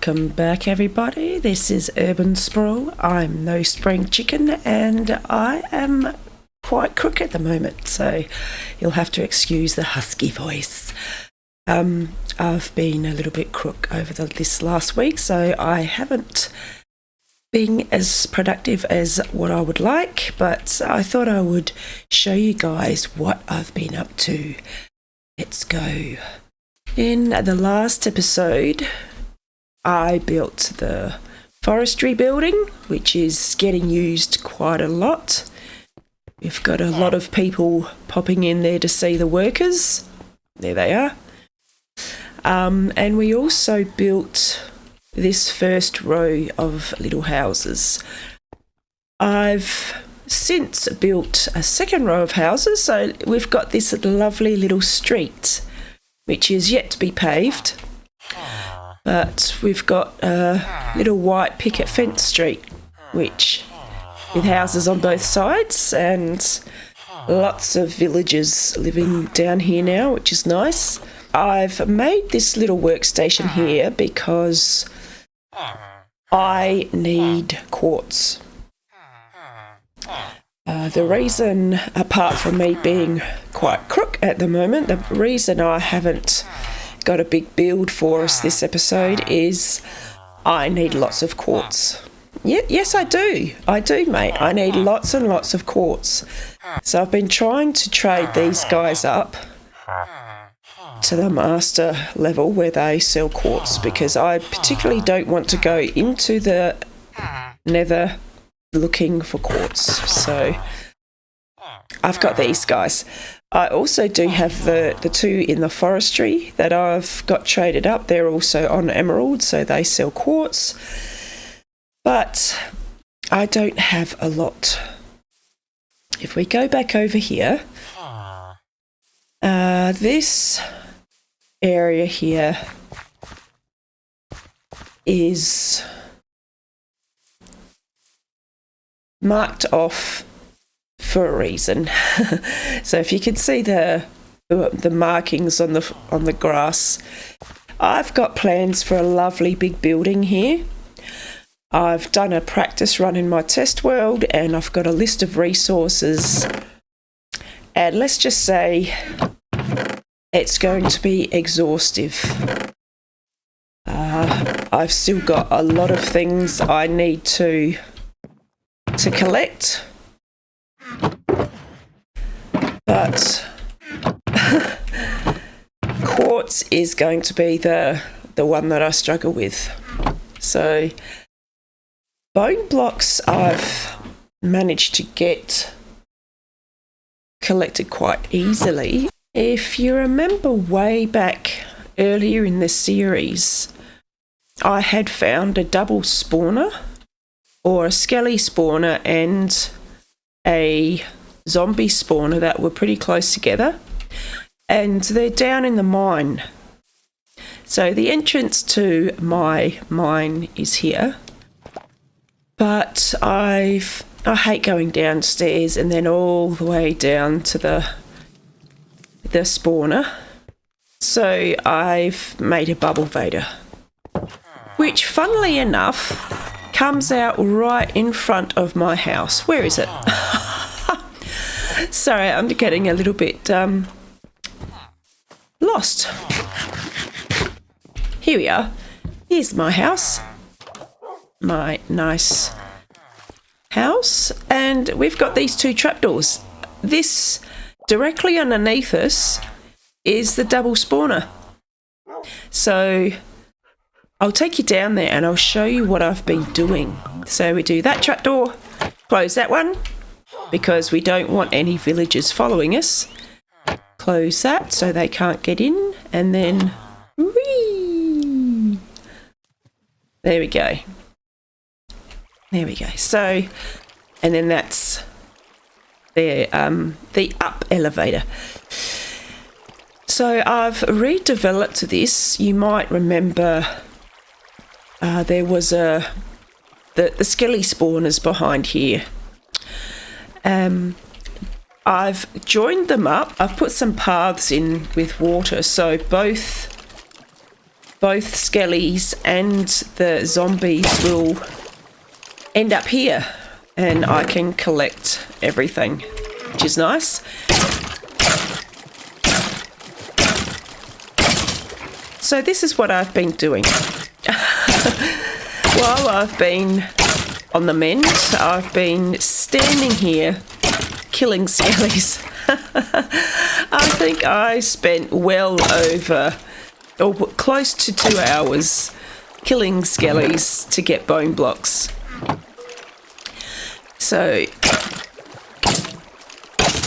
Welcome back, everybody. This is Urban Sprawl. I'm no spring chicken and I am quite crook at the moment, so you'll have to excuse the husky voice. I've been a little bit crook over this last week, so I haven't been as productive as what I would like, but I thought I would show you guys what I've been up to. Let's go. In the last episode, I built the forestry building, which is getting used quite a lot. We've got a lot of people popping in there to see the workers. There they are. And we also built this first row of little houses. I've since built a second row of houses, so we've got this lovely little street, which is yet to be paved. But we've got a little white picket fence street, which with houses on both sides and lots of villagers living down here now, which is nice. I've made this little workstation here because I need quartz. The reason, apart from me being quite crook at the moment, the reason I haven't got a big build for us this episode is I need lots of quartz. Yes, I do, mate. I need lots and lots of quartz. So I've been trying to trade these guys up to the master level where they sell quartz, because I particularly don't want to go into the nether looking for quartz. So I've got these guys. I also do have the two in the forestry that I've got traded up. They're also on emerald, so they sell quartz. But I don't have a lot. If we go back over here, this area here is marked off for a reason. So if you can see the markings on the grass, I've got plans for a lovely big building here. I've done a practice run in my test world and I've got a list of resources, and let's just say it's going to be exhaustive. I've still got a lot of things I need to collect, but quartz is going to be the one that I struggle with. So bone blocks I've managed to get collected quite easily. If you remember way back earlier in this series, I had found a double spawner, or a skelly spawner and a zombie spawner that were pretty close together, and they're down in the mine. So the entrance to my mine is here, but I hate going downstairs and then all the way down to the spawner. So I've made a bubble vader, which funnily enough comes out right in front of my house. Where is it? Sorry, I'm getting a little bit lost. Here we are. Here's my house. My nice house. And we've got these two trapdoors. This directly underneath us is the double spawner. So I'll take you down there and I'll show you what I've been doing. So we do that trapdoor, close that one, because we don't want any villagers following us. Close that so they can't get in, and then whee! There we go. There we go. So, and then that's the up elevator. So I've redeveloped this. You might remember there was the skelly spawners behind here. I've joined them up. I've put some paths in with water, so both both skellies and the zombies will end up here, and I can collect everything, which is nice. So this is what I've been doing. While I've been on the mend, I've been standing here killing skellies. I think I spent well over, or close to 2 hours killing skellies to get bone blocks. So,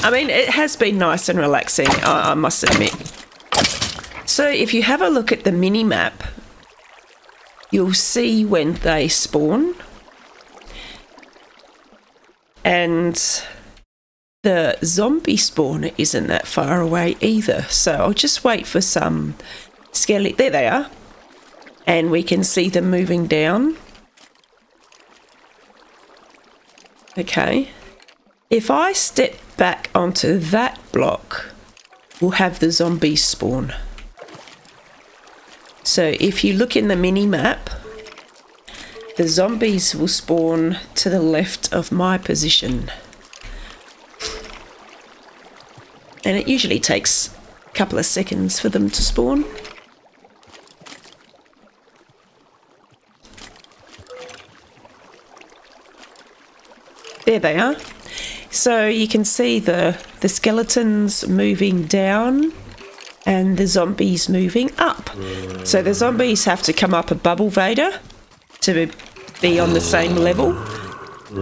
I mean, it has been nice and relaxing, I must admit. So if you have a look at the mini-map, you'll see when they spawn. And the zombie spawner isn't that far away either. So I'll just wait for some skelly. There they are. And we can see them moving down. Okay. If I step back onto that block, we'll have the zombies spawn. So if you look in the mini-map, the zombies will spawn to the left of my position. And it usually takes a couple of seconds for them to spawn. There they are. So you can see the skeletons moving down and the zombies moving up. So the zombies have to come up a bubble vader to be on the same level.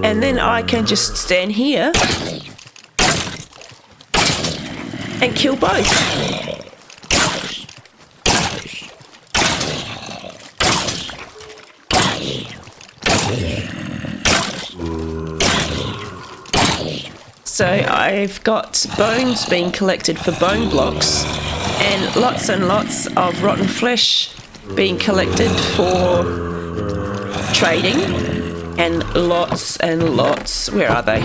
And then I can just stand here and kill both. So I've got bones being collected for bone blocks and lots of rotten flesh being collected for trading, and lots, where are they?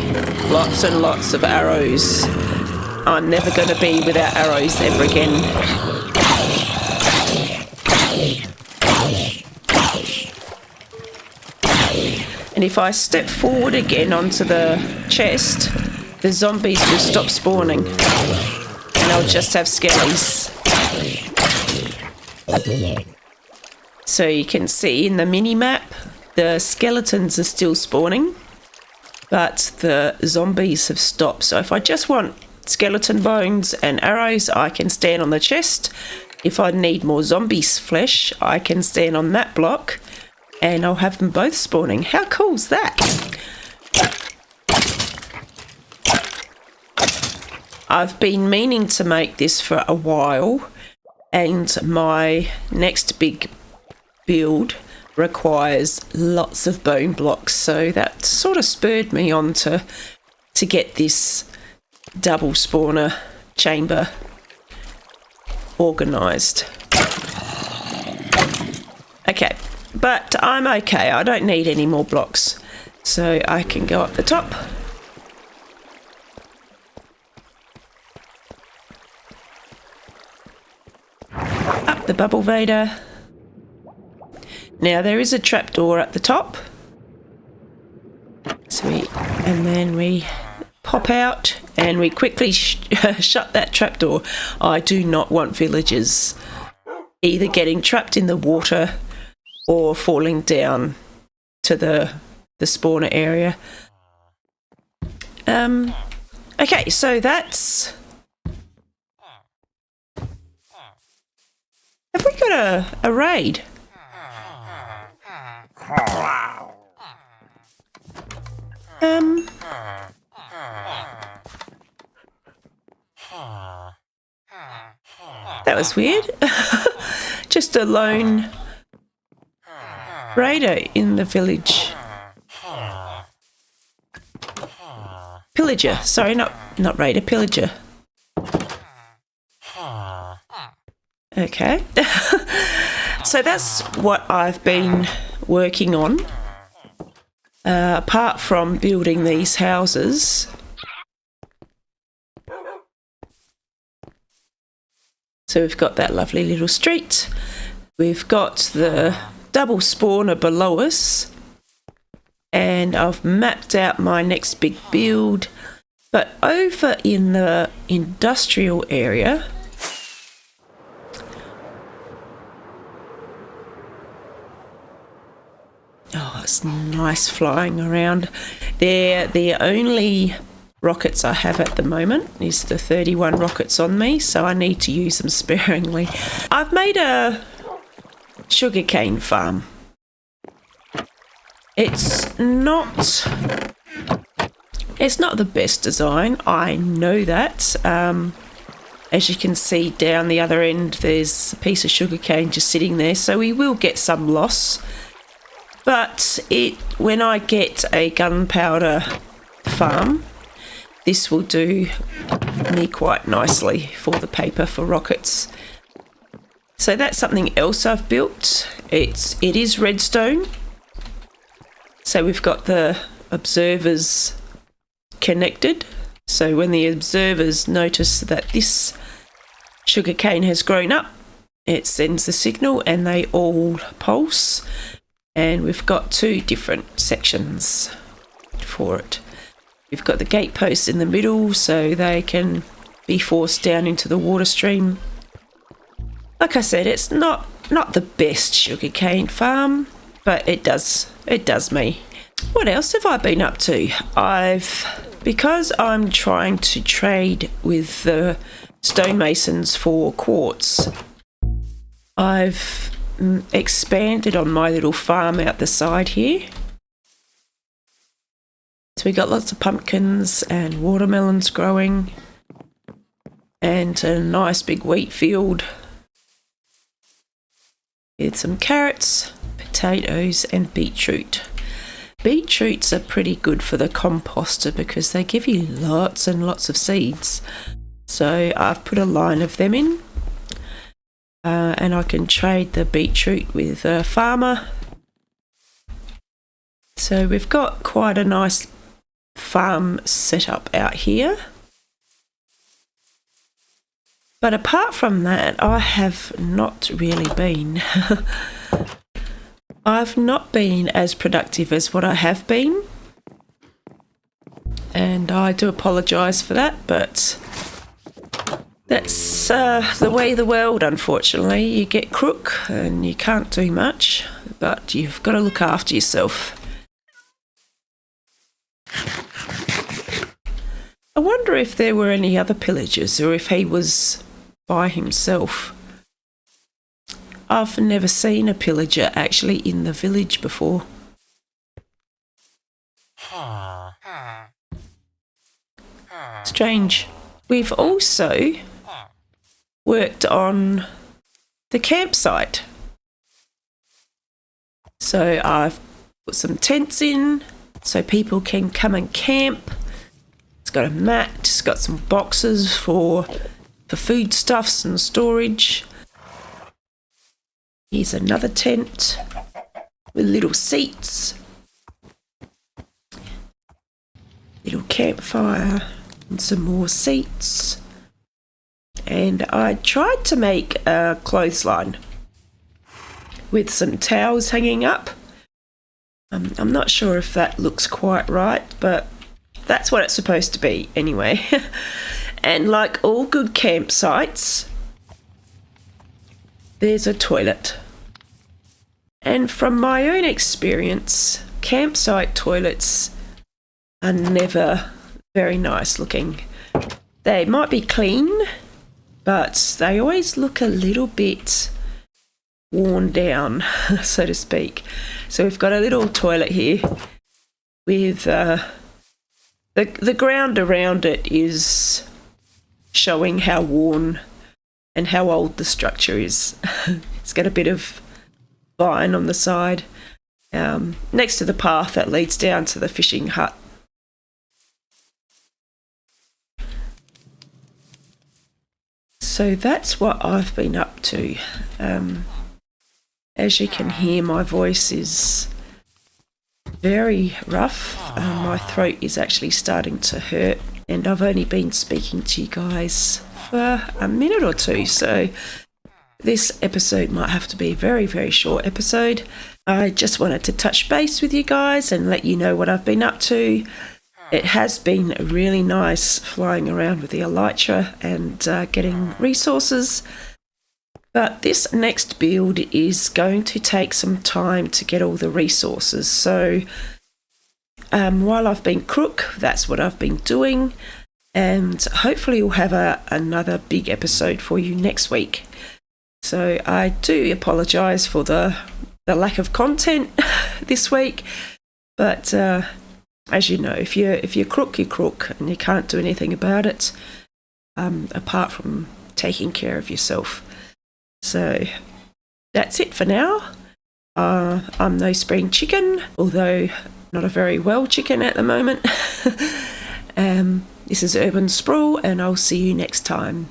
Lots and lots of arrows. I'm never going to be without arrows ever again. And if I step forward again onto the chest, the zombies will stop spawning and I'll just have skellies. So you can see in the mini-map, the skeletons are still spawning, but the zombies have stopped. So if I just want skeleton bones and arrows, I can stand on the chest. If I need more zombies flesh, I can stand on that block and I'll have them both spawning. How cool's that? I've been meaning to make this for a while, and my next big build requires lots of bone blocks, so that sort of spurred me on to get this double spawner chamber organised. Okay, but I'm okay. I don't need any more blocks, so I can go up the top. Up the bubble vader. Now there is a trapdoor at the top. And then we pop out and we quickly shut that trapdoor. I do not want villagers either getting trapped in the water or falling down to the spawner area. Okay, so that's... Have we got a raid? That was weird. Just a lone raider in the village. Pillager. Sorry, not raider, pillager. Okay. So that's what I've been working on. Apart from building these houses. So we've got that lovely little street. We've got the double spawner below us, and I've mapped out my next big build. But over in the industrial area, oh, it's nice flying around. They're the only rockets I have at the moment is the 31 rockets on me, so I need to use them sparingly. I've made a sugarcane farm. It's not the best design, I know that. As you can see down the other end, there's a piece of sugarcane just sitting there, so we will get some loss. But when I get a gunpowder farm, this will do me quite nicely for the paper for rockets. So that's something else I've built. It is redstone. So we've got the observers connected. So when the observers notice that this sugarcane has grown up, it sends the signal and they all pulse. And we've got two different sections for it. We've got the gate posts in the middle so they can be forced down into the water stream. Like I said, it's not the best sugarcane farm, but it does me. What else have I been up to? Because I'm trying to trade with the stonemasons for quartz, I've expanded on my little farm out the side here. So we got lots of pumpkins and watermelons growing and a nice big wheat field with some carrots, potatoes and beetroot. Beetroots are pretty good for the composter because they give you lots and lots of seeds. So I've put a line of them in, and I can trade the beetroot with a farmer. So we've got quite a nice farm set up out here. But apart from that, I have not really been. I've not been as productive as what I have been. And I do apologise for that, but that's the way of the world, unfortunately. You get crook and you can't do much, but you've got to look after yourself. I wonder if there were any other pillagers or if he was by himself. I've never seen a pillager actually in the village before. Strange. We've also worked on the campsite. So I've put some tents in so people can come and camp. It's got a mat, it's got some boxes for foodstuffs and storage. Here's another tent with little seats, little campfire and some more seats. And I tried to make a clothesline with some towels hanging up. I'm not sure if that looks quite right, but that's what it's supposed to be anyway. And like all good campsites, there's a toilet. And from my own experience, campsite toilets are never very nice looking. They might be clean, but they always look a little bit worn down, so to speak. So we've got a little toilet here with the ground around it is showing how worn and how old the structure is. It's got a bit of vine on the side next to the path that leads down to the fishing hut. So that's what I've been up to. As you can hear, my voice is very rough. My throat is actually starting to hurt, and I've only been speaking to you guys for a minute or two, so this episode might have to be a very, very short episode. I just wanted to touch base with you guys and let you know what I've been up to. It has been really nice flying around with the Elytra and getting resources. But this next build is going to take some time to get all the resources. So while I've been crook, that's what I've been doing. And hopefully we'll have another big episode for you next week. So I do apologise for the lack of content this week. But as you know, if you're crook, you're crook, and you can't do anything about it apart from taking care of yourself. So that's it for now. I'm No Spring Chicken, although not a very well chicken at the moment. This is Urban Sprawl, and I'll see you next time.